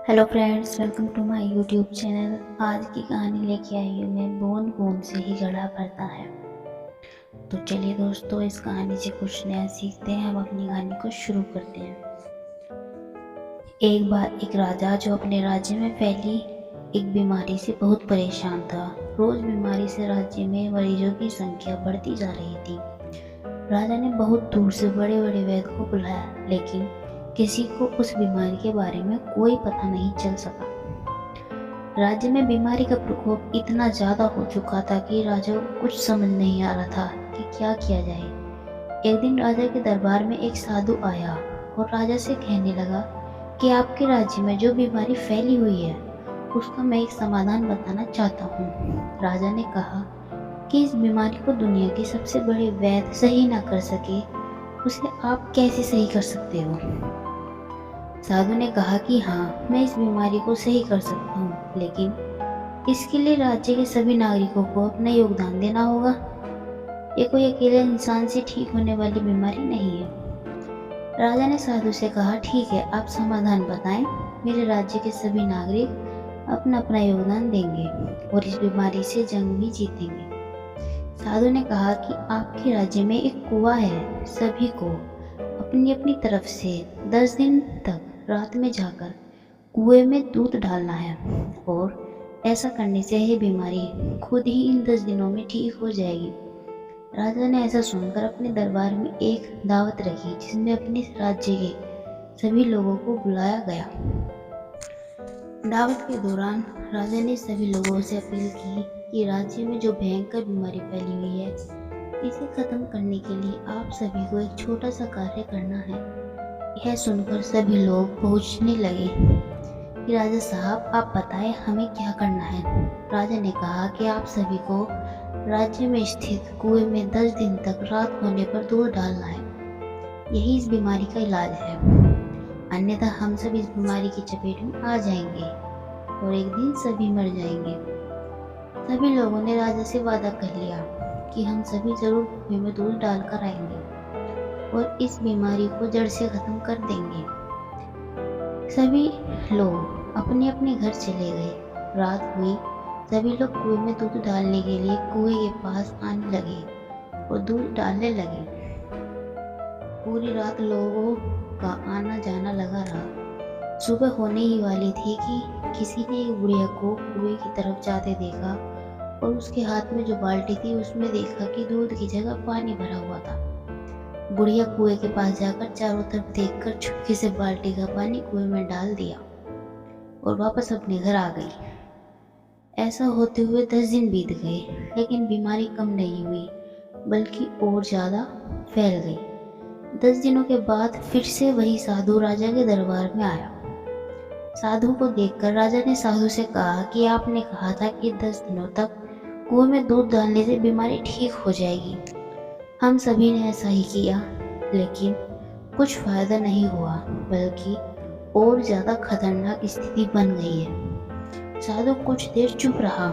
Hello friends, welcome to my YouTube channel. आज की कहानी लेके आई हूँ मैं, बूंद बूंद से ही घड़ा भरता है। तो चलिए दोस्तों, इस कहानी से कुछ नया सीखते हैं। हम अपनी कहानी को शुरू करते हैं। एक बार एक राजा जो अपने राज्य में फैली एक बीमारी से बहुत परेशान था। रोज बीमारी से राज्य में मरीजों की संख्या बढ़ती जा रही थी। राजा ने बहुत दूर से बड़े बड़े वैद्य को बुलाया, लेकिन किसी को उस बीमारी के बारे में कोई पता नहीं चल सका। राज्य में बीमारी का प्रकोप इतना ज्यादा हो चुका था कि राजा को कुछ समझ नहीं आ रहा था कि क्या किया जाए। एक दिन राजा के दरबार में एक साधु आया और राजा से कहने लगा कि आपके राज्य में जो बीमारी फैली हुई है उसका मैं एक समाधान बताना चाहता हूँ। राजा ने कहा कि इस बीमारी को दुनिया के सबसे बड़े वैद्य सही ना कर सके, उसे आप कैसे सही कर सकते हो? साधु ने कहा कि हाँ, मैं इस बीमारी को सही कर सकता हूँ, लेकिन इसके लिए राज्य के सभी नागरिकों को अपना योगदान देना होगा। ये कोई अकेले इंसान से ठीक होने वाली बीमारी नहीं है। राजा ने साधु से कहा, ठीक है, आप समाधान बताएं। मेरे राज्य के सभी नागरिक अपना अपना योगदान देंगे और इस बीमारी से जंग भी जीतेंगे। साधु ने कहा कि आपके राज्य में एक कुआं है, सभी को अपनी अपनी तरफ से 10 दिन तक रात में जाकर कुएं में दूध डालना है और ऐसा करने से यह बीमारी खुद ही इन 10 दिनों में ठीक हो जाएगी। राजा ने ऐसा सुनकर अपने दरबार में एक दावत रखी, जिसमें अपने राज्य के सभी लोगों को बुलाया गया। दावत के दौरान राजा ने सभी लोगों से अपील की कि राज्य में जो भयंकर बीमारी फैली हुई है, इसे खत्म करने के लिए आप सभी को एक छोटा सा कार्य करना है। यह सुनकर सभी लोग पूछने लगे कि राजा साहब, आप बताएं हमें क्या करना है। राजा ने कहा कि आप सभी को राज्य में स्थित कुएं में 10 दिन तक रात होने पर दूध डालना है। यही इस बीमारी का इलाज है, अन्यथा हम सब इस बीमारी की चपेट में आ जाएंगे और एक दिन सभी मर जाएंगे। सभी लोगों ने राजा से वादा कर लिया कि हम सभी जरूर कुएं में दूध डालकर आएंगे और इस बीमारी को जड़ से खत्म कर देंगे। सभी लोग अपने अपने घर चले गए। रात हुई, सभी लोग कुएं में दूध डालने के लिए कुएं के पास आने लगे और दूध डालने लगे। पूरी रात लोगों का आना जाना लगा रहा। सुबह होने ही वाली थी कि किसी ने एक बुढ़िया को कुएं की तरफ जाते देखा और उसके हाथ में जो बाल्टी थी उसमें देखा कि दूध की जगह पानी भरा हुआ था। बुढ़िया कुएं के पास जाकर चारों तरफ देखकर चुपके से बाल्टी का पानी कुएं में डाल दिया और वापस अपने घर आ गई। ऐसा होते हुए 10 दिन बीत गए, लेकिन बीमारी कम नहीं हुई, बल्कि और ज्यादा फैल गई। 10 दिनों के बाद फिर से वही साधु राजा के दरबार में आया। साधु को देखकर राजा ने साधु से कहा कि आपने कहा था कि 10 दिनों तक कुएं में दूध डालने से बीमारी ठीक हो जाएगी। हम सभी ने ऐसा ही किया, लेकिन कुछ फायदा नहीं हुआ, बल्कि और ज्यादा खतरनाक स्थिति बन गई है। साधु कुछ देर चुप रहा,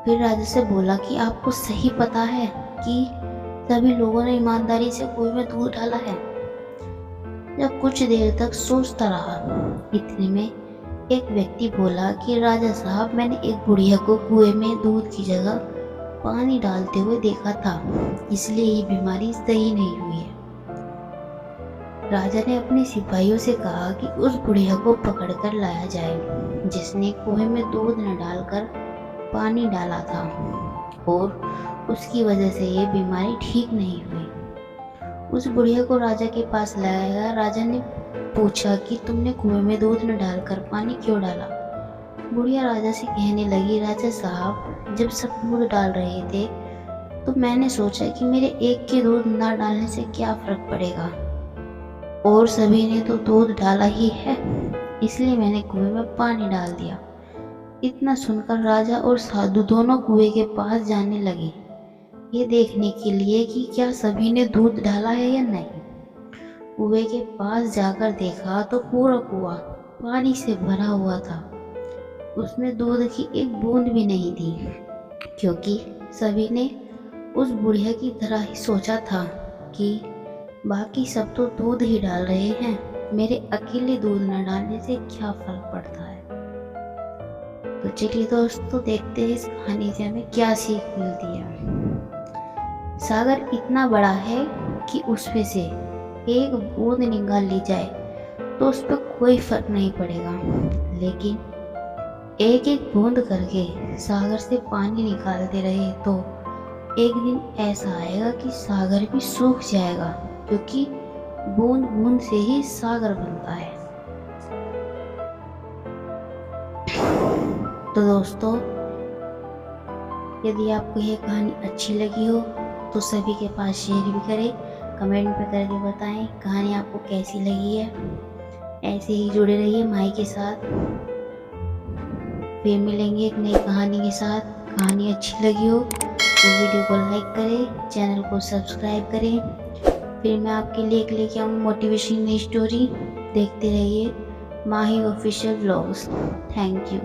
फिर राजा से बोला कि आपको सही पता है कि सभी लोगों ने ईमानदारी से कुएं में दूध डाला है? जब कुछ देर तक सोचता रहा, इतने में एक व्यक्ति बोला कि राजा साहब, मैंने एक बुढ़िया को कुएं में दूध की जगह पानी डालते हुए देखा था, इसलिए ये बीमारी सही नहीं हुई है। राजा ने अपने सिपाहियों से कहा कि उस बुढ़िया को पकड़कर लाया जाए जिसने कुएं में दूध न डालकर पानी डाला था और उसकी वजह से ये बीमारी ठीक नहीं हुई। उस बुढ़िया को राजा के पास लाया गया। राजा ने पूछा कि तुमने कुएं में दूध न डालकर पानी क्यों डाला? बुढ़िया राजा से कहने लगी, राजा साहब, जब सब दूध डाल रहे थे तो मैंने सोचा कि मेरे एक के दूध न डालने से क्या फर्क पड़ेगा, और सभी ने तो दूध डाला ही है, इसलिए मैंने कुएं में पानी डाल दिया। इतना सुनकर राजा और साधु दोनों कुएं के पास जाने लगे, ये देखने के लिए कि क्या सभी ने दूध डाला है या नहीं। कुएं के पास जाकर देखा तो पूरा कुआं पानी से भरा हुआ था। उसमें दूध की एक बूंद भी नहीं थी, क्योंकि सभी ने उस बुढ़िया की तरह ही सोचा था कि बाकी सब तो दूध ही डाल रहे हैं मेरे अकेले दूध न डालने से क्या फर्क पड़ता है। तो चलिए दोस्तों, देखते हैं इस कहानी से हमें क्या सीख मिलती है। सागर इतना बड़ा है कि उसमें से एक बूंद निकाल ली जाए तो उस पर कोई फर्क नहीं पड़ेगा, लेकिन एक एक बूंद करके सागर से पानी निकालते रहे तो एक दिन ऐसा आएगा कि सागर भी सूख जाएगा, क्योंकि बूंद बूंद से ही सागर बनता है। तो दोस्तों, यदि आपको यह कहानी अच्छी लगी हो तो सभी के पास शेयर भी करें, कमेंट में करके बताएं कहानी आपको कैसी लगी है। ऐसे ही जुड़े रहिए माही के साथ। फिर मिलेंगे एक नई कहानी के साथ। कहानी अच्छी लगी हो तो वीडियो को लाइक करें, चैनल को सब्सक्राइब करें। फिर मैं आपके लिए लेके आऊँ मोटिवेशनल स्टोरी। देखते रहिए माही ऑफिशियल व्लॉग्स। Thank you.